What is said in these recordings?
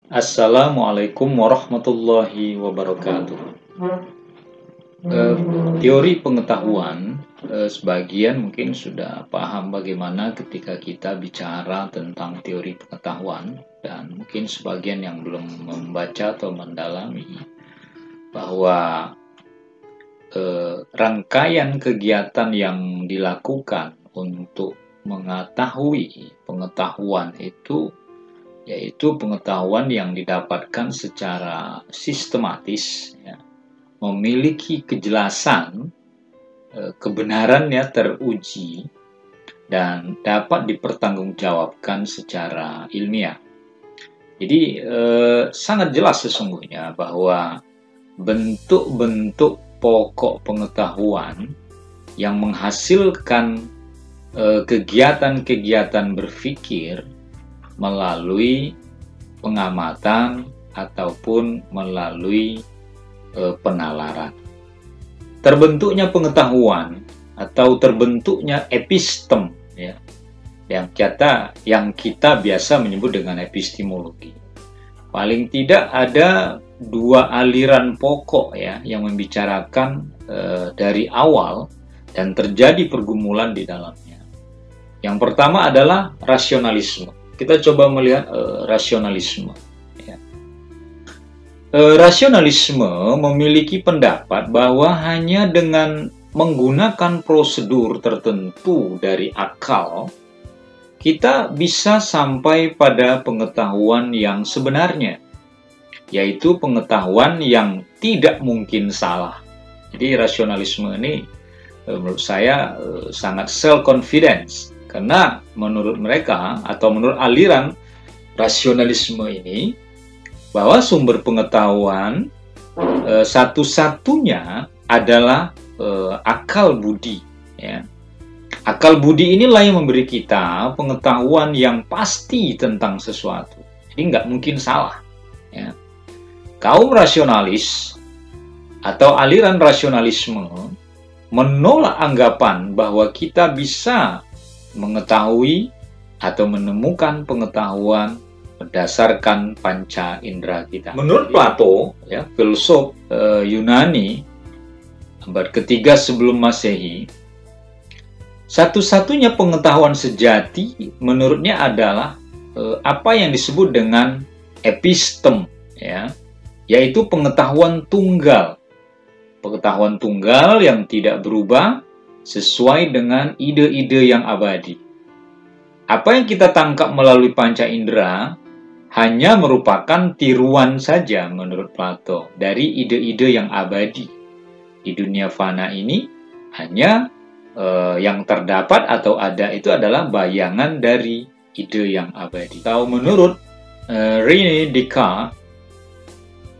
Assalamualaikum warahmatullahi wabarakatuh. Teori pengetahuan, sebagian mungkin sudah paham bagaimana ketika kita bicara tentang teori pengetahuan, dan mungkin sebagian yang belum membaca atau mendalami bahwa rangkaian kegiatan yang dilakukan untuk mengetahui pengetahuan itu yaitu pengetahuan yang didapatkan secara sistematis, ya, memiliki kejelasan, kebenarannya teruji, dan dapat dipertanggungjawabkan secara ilmiah. Jadi sangat jelas sesungguhnya bahwa bentuk-bentuk pokok pengetahuan yang menghasilkan kegiatan-kegiatan berpikir melalui pengamatan ataupun melalui penalaran. Terbentuknya pengetahuan atau terbentuknya epistem, ya, yang kita biasa menyebut dengan epistemologi. Paling tidak ada dua aliran pokok, ya, yang membicarakan dari awal dan terjadi pergumulan di dalamnya. Yang pertama adalah rasionalisme. Kita coba melihat rasionalisme. Ya. Rasionalisme memiliki pendapat bahwa hanya dengan menggunakan prosedur tertentu dari akal, kita bisa sampai pada pengetahuan yang sebenarnya, yaitu pengetahuan yang tidak mungkin salah. Jadi rasionalisme ini menurut saya sangat self-confidence. Karena menurut mereka atau menurut aliran rasionalisme ini, bahwa sumber pengetahuan satu-satunya adalah akal budi. Ya. Akal budi inilah yang memberi kita pengetahuan yang pasti tentang sesuatu. Jadi nggak mungkin salah. Ya. Kaum rasionalis atau aliran rasionalisme menolak anggapan bahwa kita bisa mengetahui atau menemukan pengetahuan berdasarkan panca indera kita. Menurut Plato, ya, filsuf Yunani abad ketiga sebelum Masehi, satu-satunya pengetahuan sejati menurutnya adalah apa yang disebut dengan epistem, ya, yaitu pengetahuan tunggal. Pengetahuan tunggal yang tidak berubah sesuai dengan ide-ide yang abadi. Apa yang kita tangkap melalui panca indera hanya merupakan tiruan saja menurut Plato dari ide-ide yang abadi. Di dunia fana ini hanya yang terdapat atau ada itu adalah bayangan dari ide yang abadi. Atau menurut René Descartes,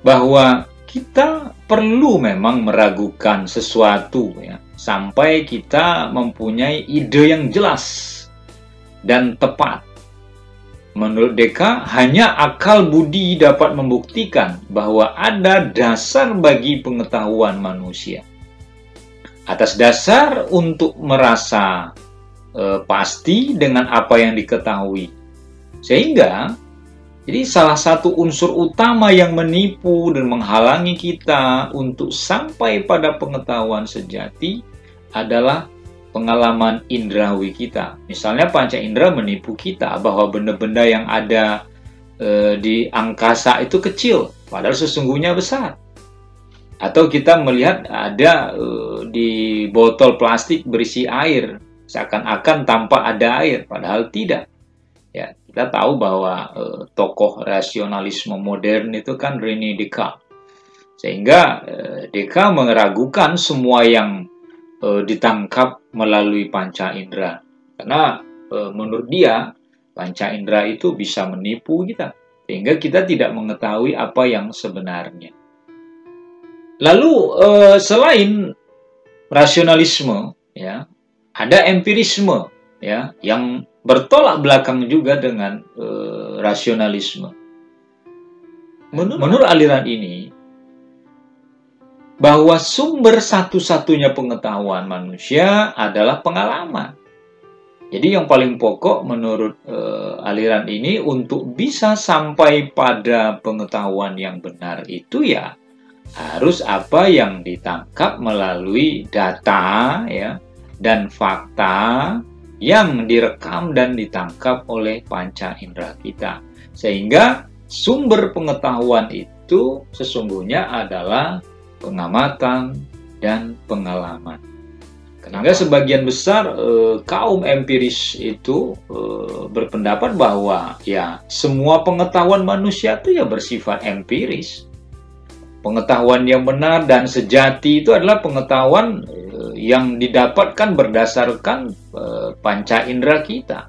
bahwa kita perlu memang meragukan sesuatu, ya, sampai kita mempunyai ide yang jelas dan tepat. Menurut Descartes, hanya akal budi dapat membuktikan bahwa ada dasar bagi pengetahuan manusia. Atas dasar untuk merasa pasti dengan apa yang diketahui. Sehingga jadi salah satu unsur utama yang menipu dan menghalangi kita untuk sampai pada pengetahuan sejati adalah pengalaman indrawi kita. Misalnya panca indera menipu kita bahwa benda-benda yang ada di angkasa itu kecil, padahal sesungguhnya besar. Atau kita melihat ada di botol plastik berisi air, seakan-akan tampak ada air, padahal tidak. Ya, kita tahu bahwa tokoh rasionalisme modern itu kan René Descartes. Sehingga Descartes meragukan semua yang ditangkap melalui panca indera. Karena menurut dia, panca indera itu bisa menipu kita. Sehingga kita tidak mengetahui apa yang sebenarnya. Lalu selain rasionalisme, ya, ada empirisme, ya, yang bertolak belakang juga dengan rasionalisme. Menurut aliran ini, bahwa sumber satu-satunya pengetahuan manusia adalah pengalaman. Jadi yang paling pokok menurut aliran ini untuk bisa sampai pada pengetahuan yang benar itu ya harus apa yang ditangkap melalui data ya dan fakta yang direkam dan ditangkap oleh panca indera kita. Sehingga sumber pengetahuan itu sesungguhnya adalah pengamatan dan pengalaman. Sehingga sebagian besar kaum empiris itu berpendapat bahwa ya semua pengetahuan manusia itu ya bersifat empiris. Pengetahuan yang benar dan sejati itu adalah pengetahuan yang didapatkan berdasarkan panca indera kita.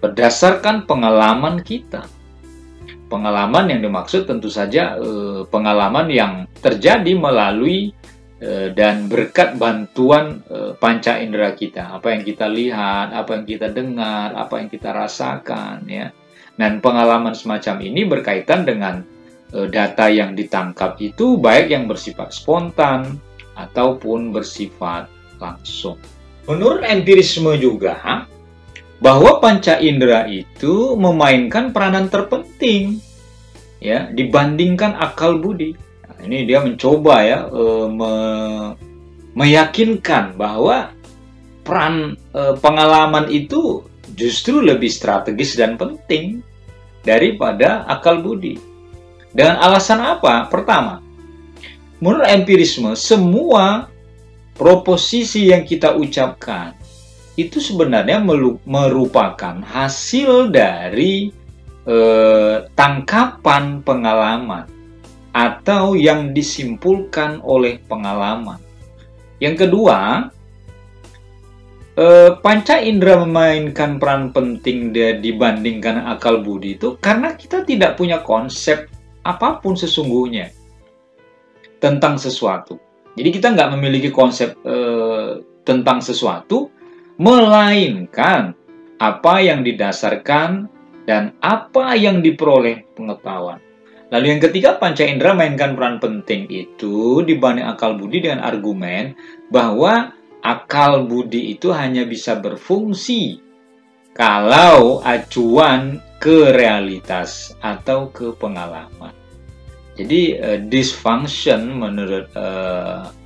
Berdasarkan pengalaman kita. Pengalaman yang dimaksud tentu saja pengalaman yang terjadi melalui dan berkat bantuan panca indera kita, apa yang kita lihat, apa yang kita dengar, apa yang kita rasakan, ya. Dan pengalaman semacam ini berkaitan dengan data yang ditangkap itu baik yang bersifat spontan ataupun bersifat langsung. Menurut empirisme juga bahwa panca indera itu memainkan peranan terpenting, ya, dibandingkan akal budi. Ini dia mencoba ya meyakinkan bahwa peran pengalaman itu justru lebih strategis dan penting daripada akal budi. Dengan alasan apa? Pertama, menurut empirisme semua proposisi yang kita ucapkan itu sebenarnya merupakan hasil dari tangkapan pengalaman atau yang disimpulkan oleh pengalaman. Yang kedua, panca indera memainkan peran penting dibandingkan akal budi itu karena kita tidak punya konsep apapun sesungguhnya tentang sesuatu. Jadi kita nggak memiliki konsep tentang sesuatu, melainkan apa yang didasarkan dan apa yang diperoleh pengetahuan. Lalu yang ketiga, panca indera mainkan peran penting itu dibanding akal budi dengan argumen bahwa akal budi itu hanya bisa berfungsi kalau acuan ke realitas atau ke pengalaman. Jadi dysfunction menurut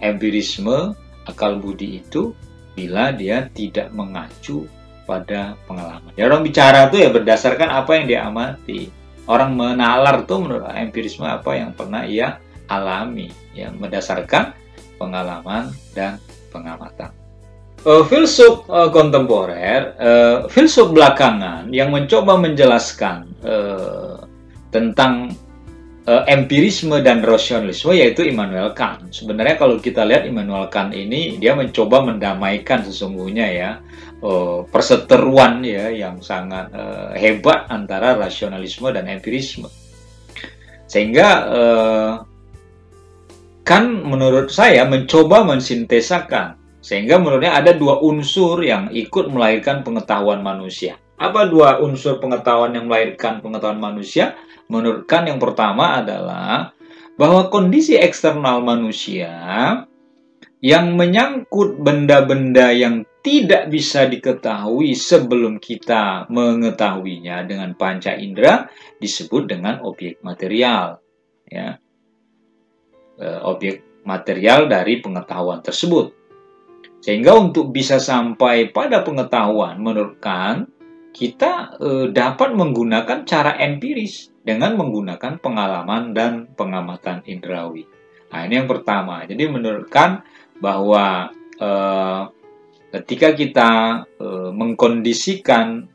empirisme akal budi itu bila dia tidak mengacu pada pengalaman. Ya, orang bicara tuh ya berdasarkan apa yang dia amati. Orang menalar tuh menurut empirisme apa yang pernah ia alami, yang berdasarkan pengalaman dan pengamatan. Filsuf kontemporer, filsuf belakangan yang mencoba menjelaskan tentang empirisme dan rasionalisme yaitu Immanuel Kant. Sebenarnya kalau kita lihat Immanuel Kant ini dia mencoba mendamaikan sesungguhnya ya perseteruan ya yang sangat hebat antara rasionalisme dan empirisme. Sehingga Kant menurut saya mencoba mensintesakan sehingga menurutnya ada dua unsur yang ikut melahirkan pengetahuan manusia. Apa dua unsur pengetahuan yang melahirkan pengetahuan manusia? Menurut Kant yang pertama adalah bahwa kondisi eksternal manusia yang menyangkut benda-benda yang tidak bisa diketahui sebelum kita mengetahuinya dengan panca indera disebut dengan objek material, ya. Objek material dari pengetahuan tersebut. Sehingga untuk bisa sampai pada pengetahuan menurut Kant, kita dapat menggunakan cara empiris dengan menggunakan pengalaman dan pengamatan indrawi. Nah, ini yang pertama. Jadi menurut Kant bahwa ketika kita mengkondisikan,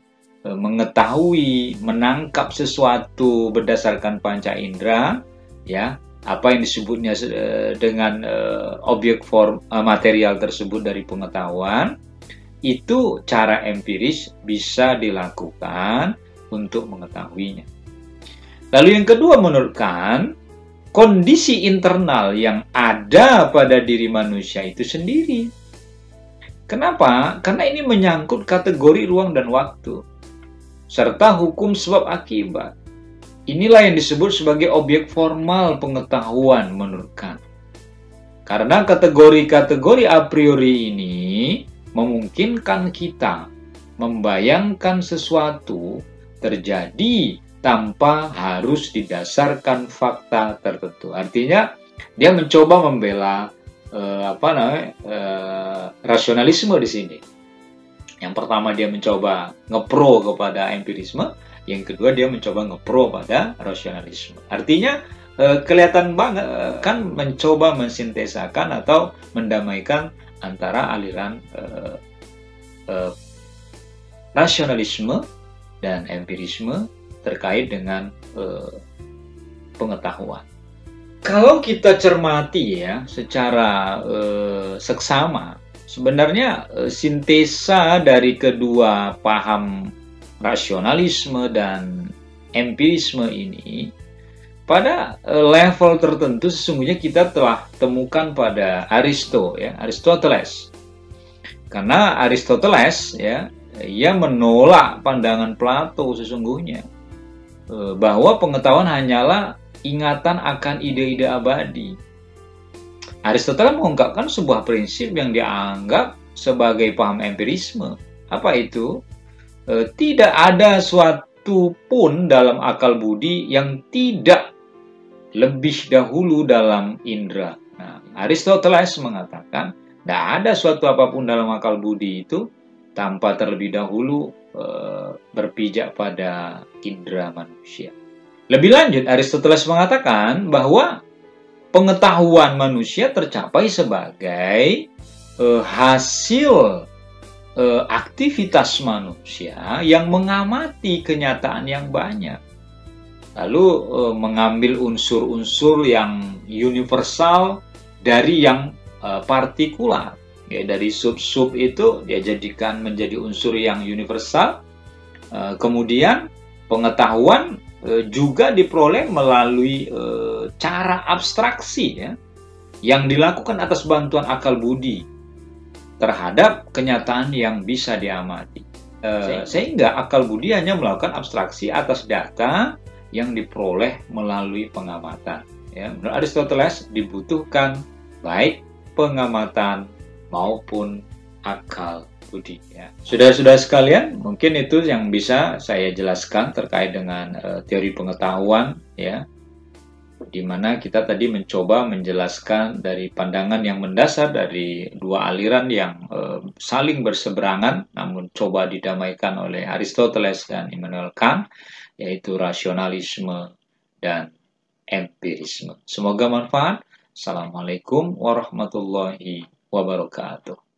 mengetahui, menangkap sesuatu berdasarkan panca indera, ya, apa yang disebutnya dengan objek material tersebut dari pengetahuan, itu cara empiris bisa dilakukan untuk mengetahuinya. Lalu yang kedua menurut Kant, kondisi internal yang ada pada diri manusia itu sendiri. Kenapa? Karena ini menyangkut kategori ruang dan waktu, serta hukum sebab akibat. Inilah yang disebut sebagai objek formal pengetahuan menurut Kant. Karena kategori-kategori a priori ini memungkinkan kita membayangkan sesuatu terjadi tanpa harus didasarkan fakta tertentu. Artinya dia mencoba membela rasionalisme di sini. Yang pertama dia mencoba ngepro kepada empirisme, yang kedua dia mencoba ngepro pada rasionalisme. Artinya kelihatan banget kan mencoba mensintesakan atau mendamaikan antara aliran rasionalisme dan empirisme terkait dengan pengetahuan. Kalau kita cermati ya secara seksama, sebenarnya sintesa dari kedua paham rasionalisme dan empirisme ini pada level tertentu sesungguhnya kita telah temukan pada Aristoteles. Karena Aristoteles ya, ia menolak pandangan Plato sesungguhnya bahwa pengetahuan hanyalah ingatan akan ide-ide abadi. Aristoteles mengungkapkan sebuah prinsip yang dianggap sebagai paham empirisme. Apa itu? Tidak ada suatu pun dalam akal budi yang tidak lebih dahulu dalam indera. Nah, Aristoteles mengatakan tidak ada suatu apapun dalam akal budi itu tanpa terlebih dahulu berpijak pada indera manusia. Lebih lanjut, Aristoteles mengatakan bahwa pengetahuan manusia tercapai sebagai hasil aktivitas manusia yang mengamati kenyataan yang banyak. Lalu mengambil unsur-unsur yang universal dari yang partikular. Ya, dari sub-sub itu dia jadikan menjadi unsur yang universal. Kemudian pengetahuan juga diperoleh melalui cara abstraksi ya, yang dilakukan atas bantuan akal budi terhadap kenyataan yang bisa diamati. Sehingga akal budi hanya melakukan abstraksi atas data yang diperoleh melalui pengamatan. Ya, menurut Aristoteles dibutuhkan baik pengamatan maupun akal budi. Ya. Saudara-saudara sekalian, mungkin itu yang bisa saya jelaskan terkait dengan teori pengetahuan, ya, di mana kita tadi mencoba menjelaskan dari pandangan yang mendasar dari dua aliran yang saling berseberangan, namun coba didamaikan oleh Aristoteles dan Immanuel Kant, yaitu rasionalisme dan empirisme. Semoga manfaat. Assalamualaikum warahmatullahi wabarakatuh.